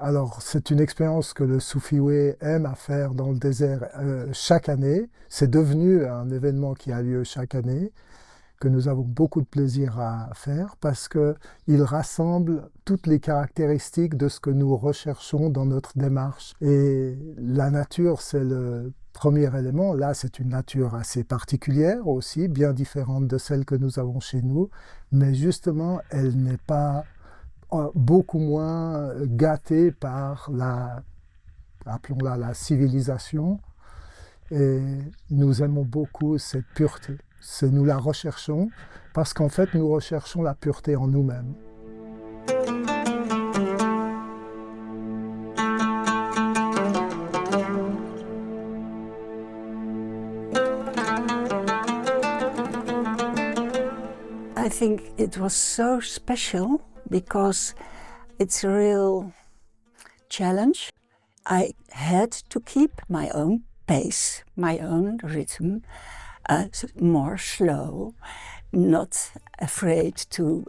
Alors, c'est une expérience que le Sufi Way aime à faire dans le désert chaque année. C'est devenu un événement qui a lieu chaque année, que nous avons beaucoup de plaisir à faire parce qu'il rassemble toutes les caractéristiques de ce que nous recherchons dans notre démarche. Et la nature, c'est le premier élément. Là, c'est une nature assez particulière aussi, bien différente de celle que nous avons chez nous, mais justement, elle n'est pas beaucoup moins gâtée par appelons-la la civilisation. Et nous aimons beaucoup cette pureté. Nous la recherchons parce qu'en fait, nous recherchons la pureté en nous-mêmes. I think it was so special because it's a real challenge. I had to keep my own pace, my own rhythm, more slow, not afraid to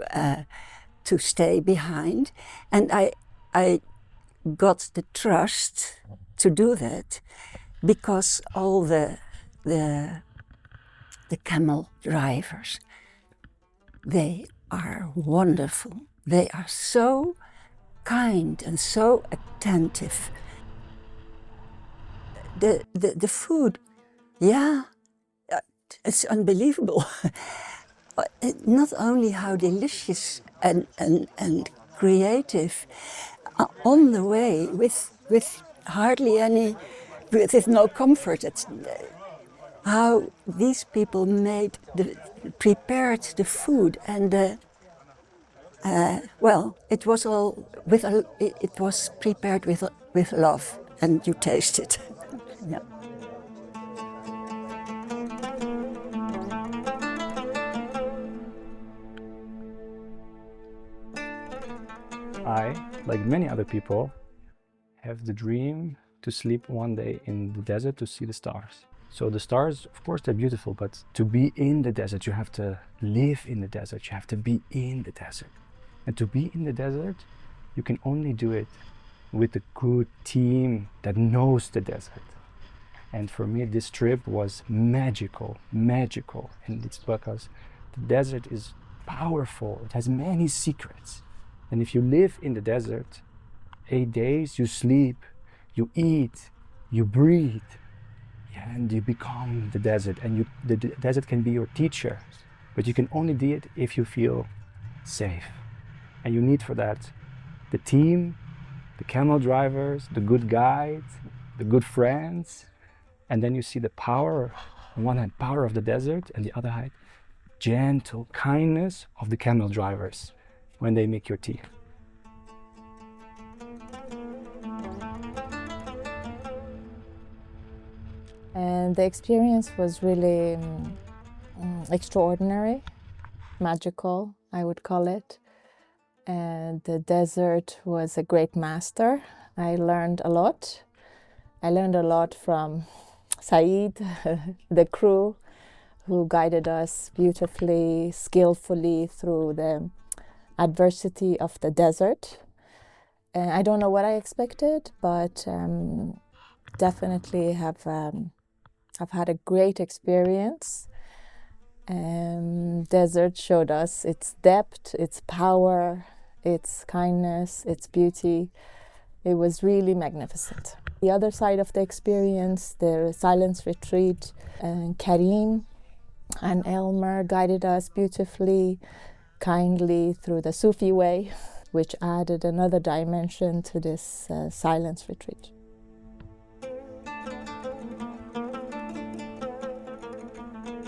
stay behind, and I got the trust to do that because all the camel drivers, they are wonderful. They are so kind and so attentive. The food, yeah, it's unbelievable. Not only how delicious and creative, on the way with hardly any, with no comfort. It's how these people prepared the food, and well, it was all it was prepared with love, and you taste it. Yeah. I, like many other people, have the dream to sleep one day in the desert to see the stars. So the stars, of course, they're beautiful, but to be in the desert, you have to live in the desert, you have to be in the desert. And to be in the desert, you can only do it with a good team that knows the desert. And for me, this trip was magical, and it's because the desert is powerful, it has many secrets. And if you live in the desert, 8 days, you sleep, you eat, you breathe, and you become the desert. And the desert can be your teacher, but you can only do it if you feel safe. And you need for that the team, the camel drivers, the good guides, the good friends. And then you see the power, on one hand, power of the desert, and the other hand, gentle kindness of the camel drivers when they make your tea. And the experience was really extraordinary, magical, I would call it. And the desert was a great master. I learned a lot. I learned a lot from Saeed, the crew, who guided us beautifully, skillfully through the adversity of the desert. And I don't know what I expected, but definitely have had a great experience. Desert showed us its depth, its power, its kindness, its beauty. It was really magnificent. The other side of the experience, the silence retreat, and Karim and Elmer guided us beautifully, kindly through the Sufi Way, which added another dimension to this silence retreat.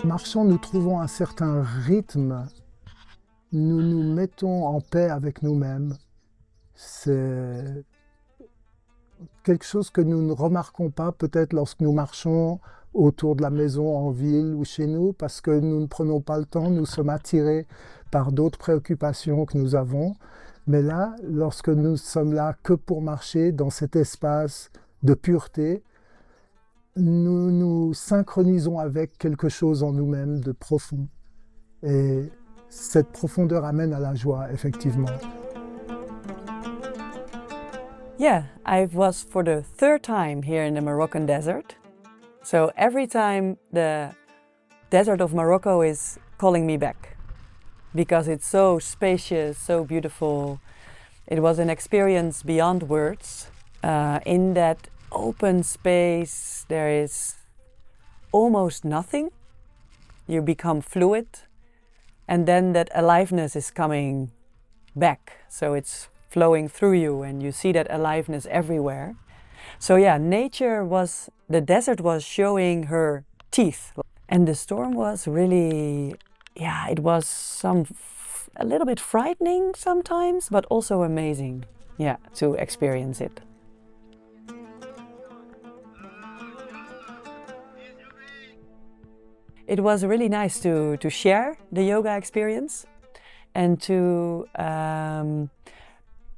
Marchant, nous trouvons un certain rythme. Nous nous mettons en paix avec nous-mêmes. C'est quelque chose que nous ne remarquons pas peut-être lorsque nous marchons autour de la maison, en ville ou chez nous, parce que nous ne prenons pas le temps, nous sommes attirés par d'autres préoccupations que nous avons. Mais là, lorsque nous sommes là que pour marcher dans cet espace de pureté, nous nous synchronisons avec quelque chose en nous-mêmes de profond. Et cette profondeur amène à la joie, effectivement. Yeah, I was for the third time here in the Moroccan desert. So every time the desert of Morocco is calling me back because it's so spacious, so beautiful. It was an experience beyond words. In that open space, there is almost nothing. You become fluid, and then that aliveness is coming back. So it's flowing through you, and you see that aliveness everywhere. So yeah, the desert was showing her teeth. And the storm was really, it was a little bit frightening sometimes, but also amazing, to experience it. It was really nice to share the yoga experience and to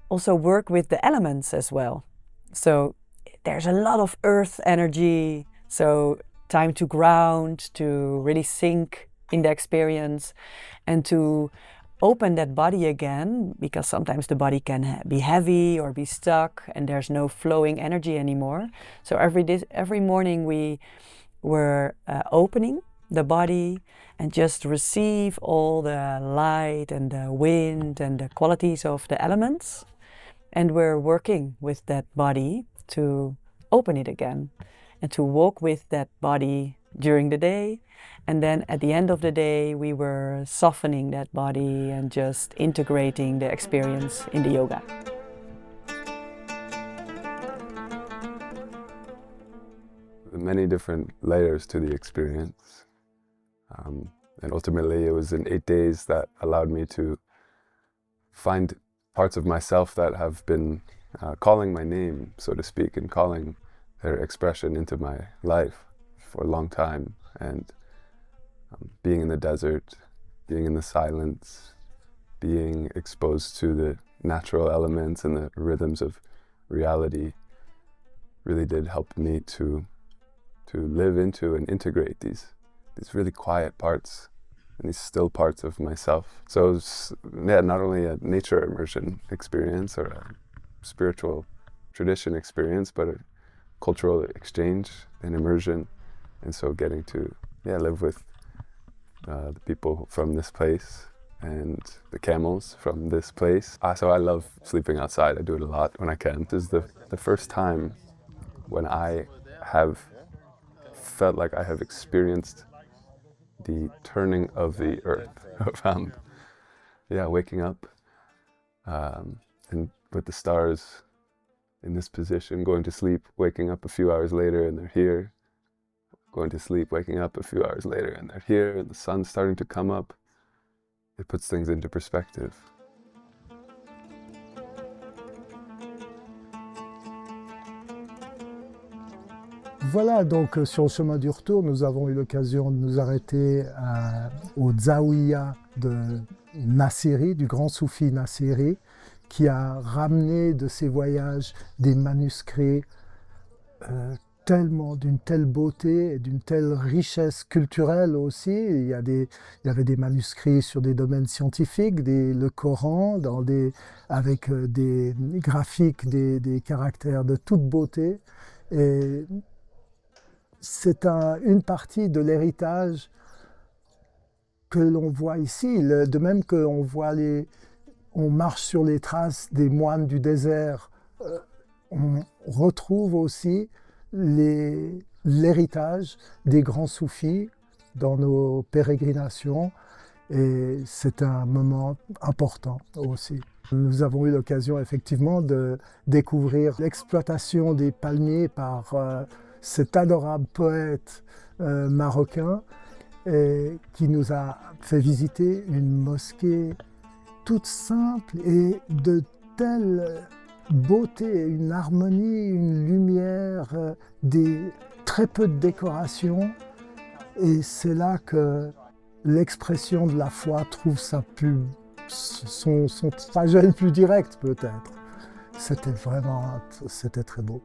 also work with the elements as well. So there's a lot of earth energy, so time to ground, to really sink in the experience and to open that body again, because sometimes the body can be heavy or be stuck and there's no flowing energy anymore. So every morning we were opening the body and just receive all the light and the wind and the qualities of the elements. And we're working with that body to open it again and to walk with that body during the day. And then at the end of the day, we were softening that body and just integrating the experience in the yoga. Many different layers to the experience. And ultimately it was in 8 days that allowed me to find parts of myself that have been calling my name, so to speak, and calling their expression into my life for a long time. And being in the desert, being in the silence, being exposed to the natural elements and the rhythms of reality really did help me to live into and integrate these really quiet parts and these still parts of myself. So it was, not only a nature immersion experience or a spiritual tradition experience, but a cultural exchange and immersion. And so getting to live with the people from this place and the camels from this place. So I love sleeping outside. I do it a lot when I can. This is the first time when I have felt like I have experienced the turning of the earth around, waking up and with the stars in this position, going to sleep, waking up a few hours later and they're here, going to sleep, waking up a few hours later and they're here, and the sun's starting to come up. It puts things into perspective. Voilà, donc sur le chemin du retour, nous avons eu l'occasion de nous arrêter au Zaouïa de Nassiri, du grand Soufi Nassiri, qui a ramené de ses voyages des manuscrits d'une telle beauté et d'une telle richesse culturelle aussi. Il y avait des manuscrits sur des domaines scientifiques, le Coran, avec des graphiques, des caractères de toute beauté. Et c'est une partie de l'héritage que l'on voit ici, de même qu'on on marche sur les traces des moines du désert, on retrouve aussi l'héritage des grands soufis dans nos pérégrinations, et c'est un moment important aussi. Nous avons eu l'occasion effectivement de découvrir l'exploitation des palmiers par cet adorable poète marocain qui nous a fait visiter une mosquée toute simple et de telle beauté, une harmonie, une lumière, très peu de décoration. Et c'est là que l'expression de la foi trouve son trajet le plus direct peut-être. C'était très beau.